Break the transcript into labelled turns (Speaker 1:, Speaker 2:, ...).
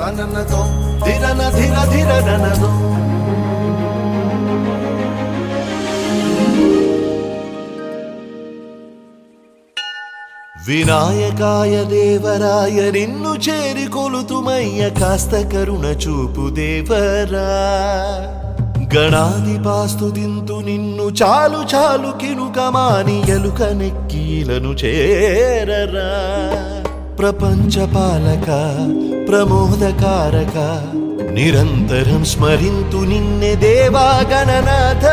Speaker 1: తననతో ధిరన ధిర ధిర ననదో వినాయకాయ దేవరాయ నిన్ను చేరి కొలుతుమయ్య కాస్త కరుణ చూపు దేవరా గణాధిపాస్తుతింతు నిన్ను చాలు చాలు కినుకమాని ఎలుక నెక్కీలను చేరరా ప్రపంచ పాలక ప్రమోదకారక నిరంతరం స్మరింతు నిన్నే దేవా గణనాథ